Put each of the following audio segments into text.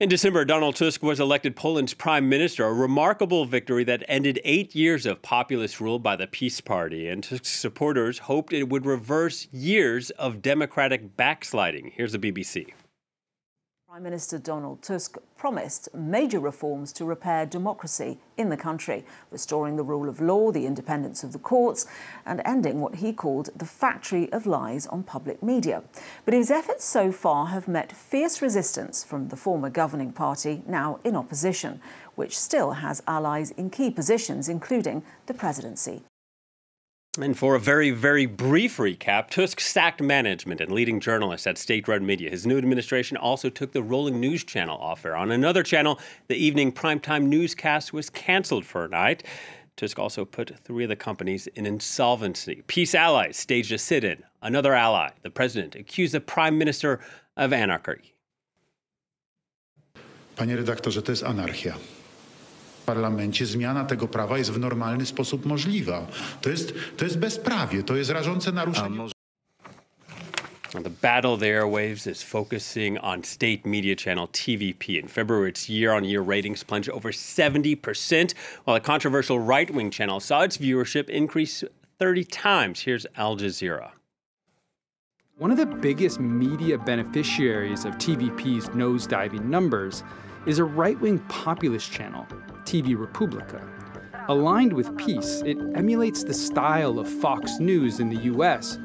In December, Donald Tusk was elected Poland's prime minister, a remarkable victory that ended 8 years of populist rule by the Peace Party. And Tusk's supporters hoped it would reverse years of democratic backsliding. Here's the BBC. Prime Minister Donald Tusk promised major reforms to repair democracy in the country, restoring the rule of law, the independence of the courts, and ending what he called the factory of lies on public media. But his efforts so far have met fierce resistance from the former governing party, now in opposition, which still has allies in key positions, including the presidency. And for a very, very brief recap, Tusk sacked management and leading journalists at state-run media. His new administration also took the rolling news channel off air. On another channel, the evening primetime newscast was canceled for a night. Tusk also put 3 of the companies in insolvency. Peace allies staged a sit-in. Another ally, the president, accused the prime minister of anarchy. Panie redaktorze, to jest anarchia. W parlamencie zmiana tego prawa jest w normalny sposób możliwa. To jest bezprawie, to jest rażące naruszenie. The battle of the airwaves is focusing on state media channel TVP. In February, its year-on-year ratings plunged over 70%, while a controversial right-wing channel saw its viewership increase 30 times. Here's Al Jazeera. One of the biggest media beneficiaries of TVP's nosediving numbers is a right-wing populist channel, TV Republika. Aligned with Peace, it emulates the style of Fox News in the U.S.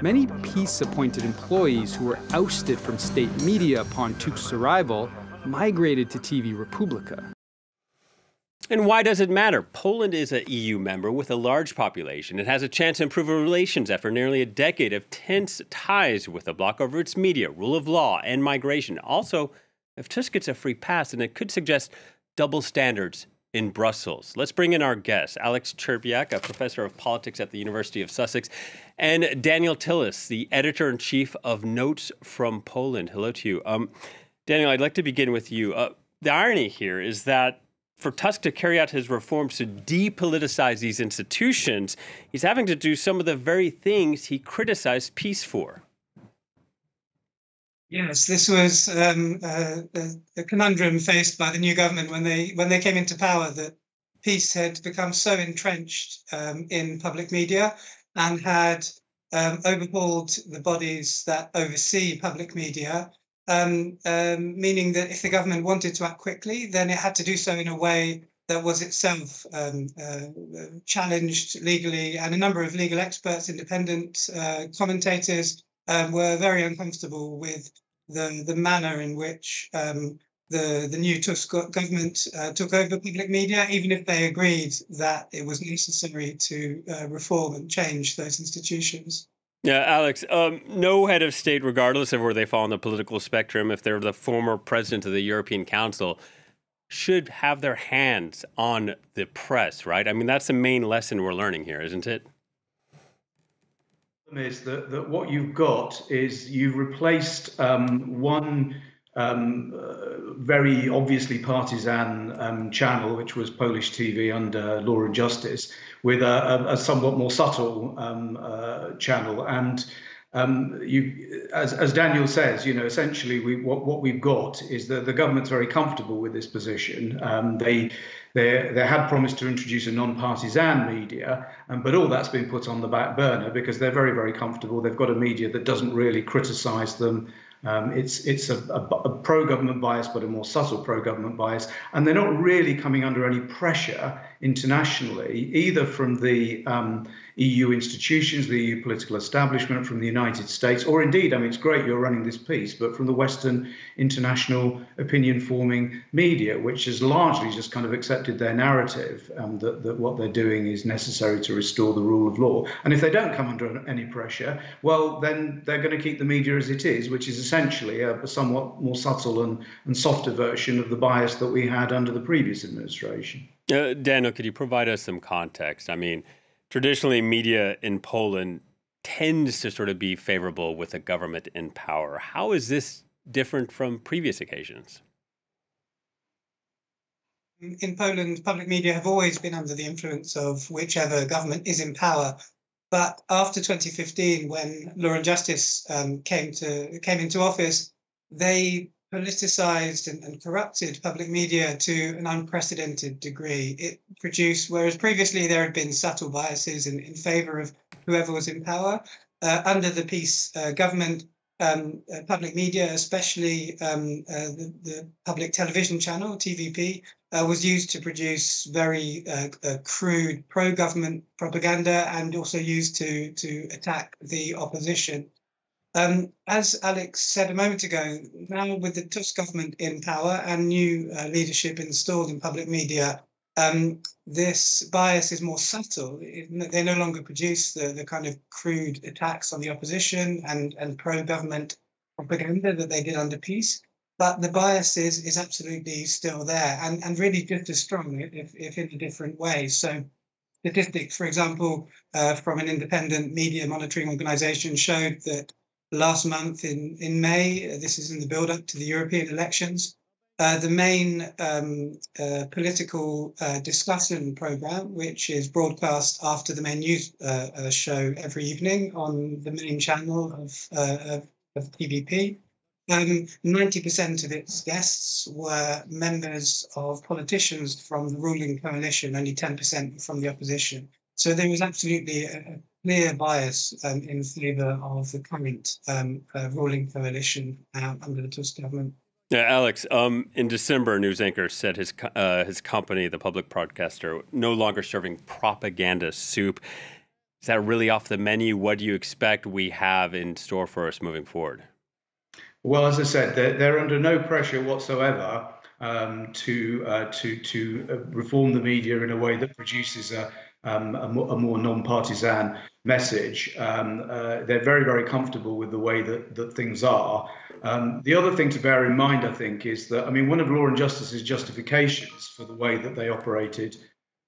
Many Peace-appointed employees who were ousted from state media upon Tusk's arrival migrated to TV Republika. And why does it matter? Poland is an EU member with a large population. It has a chance to improve relations after nearly a decade of tense ties with the bloc over its media, rule of law, and migration. Also, if Tusk gets a free pass, then it could suggest double standards in Brussels. Let's bring in our guests, Alex Cherpiak, a professor of politics at the University of Sussex, and Daniel Tillis, the editor-in-chief of Notes from Poland. Hello to you. Daniel, I'd like to begin with you. The irony here is that for Tusk to carry out his reforms to depoliticize these institutions, he's having to do some of the very things he criticized Peace for. Yes, this was a conundrum faced by the new government when they came into power, that Peace had become so entrenched in public media and had overhauled the bodies that oversee public media, meaning that if the government wanted to act quickly, then it had to do so in a way that was itself challenged legally. And a number of legal experts, independent commentators, were very uncomfortable with the manner in which the new Tusk government took over public media, even if they agreed that it was necessary to reform and change those institutions. Yeah, Alex, no head of state, regardless of where they fall on the political spectrum, if they're the former president of the European Council, should have their hands on the press, right? I mean, that's the main lesson we're learning here, isn't it? Is that what you've got is you've replaced one very obviously partisan channel, which was Polish TV under Law and Justice, with a somewhat more subtle channel. And as Daniel says, essentially what we've got is that the government's very comfortable with this position. They had promised to introduce a non-partisan media, but all that's been put on the back burner because they're very, very comfortable. They've got a media that doesn't really criticise them. It's a pro-government bias, but a more subtle pro-government bias. And they're not really coming under any pressure internationally, either from the EU institutions, the EU political establishment, from the United States, or indeed, I mean, it's great you're running this piece, but from the Western international opinion-forming media, which has largely just kind of accepted their narrative that what they're doing is necessary to restore the rule of law. And if they don't come under any pressure, well, then they're going to keep the media as it is, which is essentially a somewhat more subtle and softer version of the bias that we had under the previous administration. Daniel, could you provide us some context? I mean, traditionally, media in Poland tends to sort of be favorable with a government in power. How is this different from previous occasions? In Poland, public media have always been under the influence of whichever government is in power. But after 2015, when Law and Justice came into office, they politicized and corrupted public media to an unprecedented degree. It produced, whereas previously there had been subtle biases in favor of whoever was in power, under the PiS government, public media, especially the public television channel, TVP, was used to produce very crude pro-government propaganda and also used to attack the opposition. As Alex said a moment ago, now with the Tusk government in power and new leadership installed in public media, this bias is more subtle. They no longer produce the kind of crude attacks on the opposition and pro-government propaganda that they did under PiS, but the bias is absolutely still there and really just as strong, if in a different way. So statistics, for example, from an independent media monitoring organization showed that last month in May, this is in the build-up to the European elections, the main political discussion program, which is broadcast after the main news show every evening on the main channel of TVP, 90% of its guests were members of politicians from the ruling coalition, only 10% from the opposition. So there was absolutely a clear bias in favour of the current ruling coalition under the Tusk government. Yeah, Alex, in December, a news anchor said his company, the public broadcaster, no longer serving propaganda soup. Is that really off the menu? What do you expect we have in store for us moving forward? Well, as I said, they're under no pressure whatsoever to reform the media in a way that produces a more non-partisan message. They're very, very comfortable with the way that things are. The other thing to bear in mind, I think, is that, I mean, one of Law and Justice's justifications for the way that they operated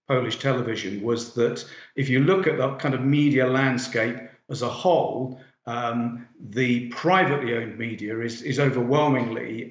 Polish television was that if you look at that kind of media landscape as a whole, the privately owned media is overwhelmingly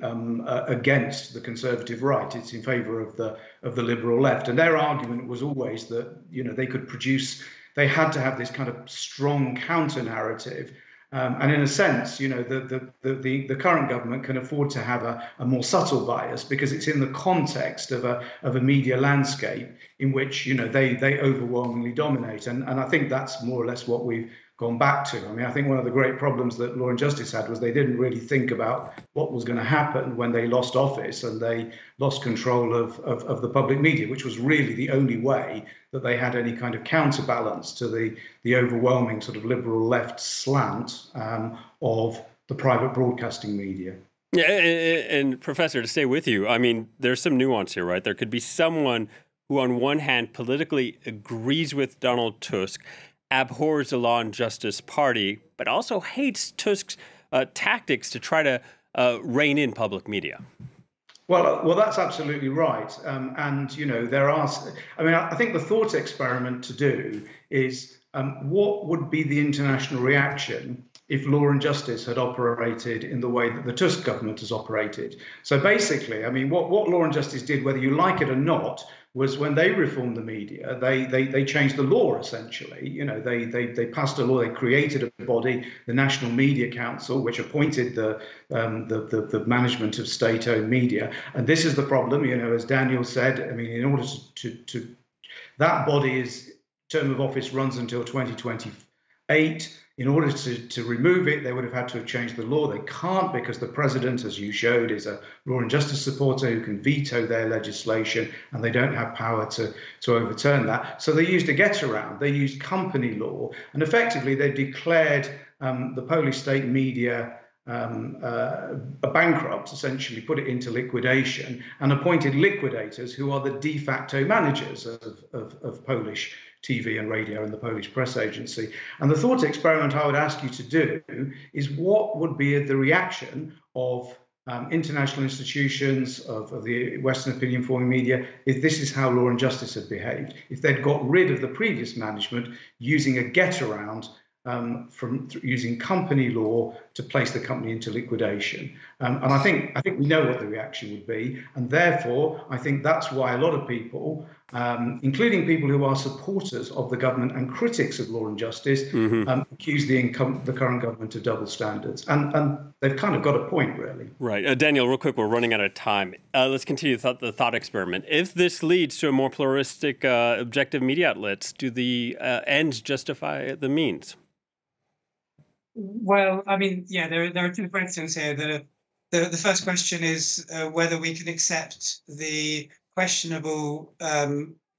against the conservative right. It's in favour of the liberal left, and their argument was always that, you know, they had to have this kind of strong counter narrative. And in a sense, you know, the current government can afford to have a more subtle bias because it's in the context of a media landscape in which, you know, they overwhelmingly dominate. And I think that's more or less what we've gone back to. I mean, I think one of the great problems that Law and Justice had was they didn't really think about what was going to happen when they lost office and they lost control of the public media, which was really the only way that they had any kind of counterbalance to the overwhelming sort of liberal left slant of the private broadcasting media. Yeah, and Professor, to stay with you, I mean, there's some nuance here, right? There could be someone who on one hand politically agrees with Donald Tusk, abhors the Law and Justice Party, but also hates Tusk's tactics to try to rein in public media. Well, that's absolutely right. And, you know, I think the thought experiment to do is what would be the international reaction if Law and Justice had operated in the way that the Tusk government has operated? So basically, I mean, what Law and Justice did, whether you like it or not, was when they reformed the media, they changed the law, essentially. You know, they passed a law, they created a body, the National Media Council, which appointed the management of state-owned media. And this is the problem, you know, as Daniel said, I mean, in order to that body's term of office runs until 2028. In order to remove it, they would have had to have changed the law. They can't, because the president, as you showed, is a Law and Justice supporter who can veto their legislation, and they don't have power to overturn that. So they used a get-around. They used company law, and effectively they declared the Polish state media a bankrupt, essentially put it into liquidation, and appointed liquidators who are the de facto managers of Polish TV and radio and the Polish press agency. And the thought experiment I would ask you to do is what would be the reaction of international institutions, of the Western opinion forming media, if this is how Law and Justice had behaved, if they'd got rid of the previous management using a get around from using company law to place the company into liquidation. And I think we know what the reaction would be. And therefore, I think that's why a lot of people, including people who are supporters of the government and critics of Law and Justice, accuse the current government of double standards. And they've kind of got a point, really. Right. Daniel, real quick, we're running out of time. Let's continue the thought experiment. If this leads to a more pluralistic, objective media outlets, do the ends justify the means? Well, I mean, yeah, there are two questions here. The first question is whether we can accept the questionable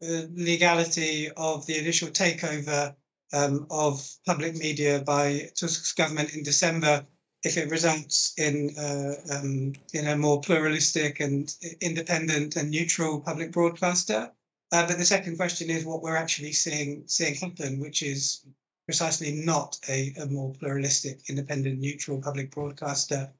legality of the initial takeover of public media by Tusk's government in December if it results in a more pluralistic and independent and neutral public broadcaster. But the second question is what we're actually seeing happen, which is precisely not a more pluralistic, independent, neutral public broadcaster.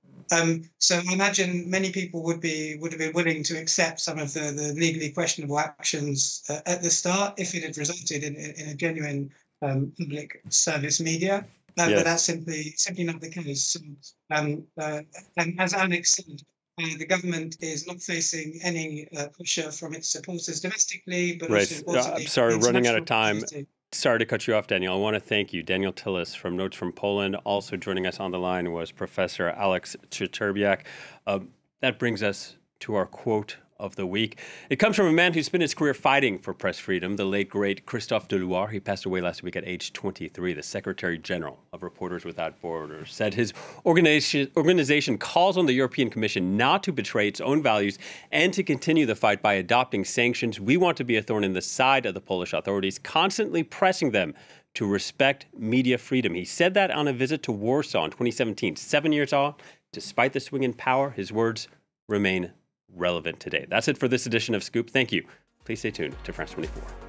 So I imagine many people would have been willing to accept some of the legally questionable actions at the start if it had resulted in a genuine public service media. Yes. But that's simply not the case. And as Alex said, the government is not facing any pressure from its supporters domestically, but right. also importantly, I'm sorry, running out of time. community. Sorry to cut you off, Daniel. I want to thank you. Daniel Tillis from Notes from Poland. Also joining us on the line was Professor Alex Szczerbiak. That brings us to our quote of the week. It comes from a man who spent his career fighting for press freedom, the late, great Christophe Deloire. He passed away last week at age 23. The Secretary General of Reporters Without Borders said his organization calls on the European Commission not to betray its own values and to continue the fight by adopting sanctions. We want to be a thorn in the side of the Polish authorities, constantly pressing them to respect media freedom. He said that on a visit to Warsaw in 2017. 7 years on, despite the swing in power, his words remain relevant today. That's it for this edition of Scoop. Thank you. Please stay tuned to France 24.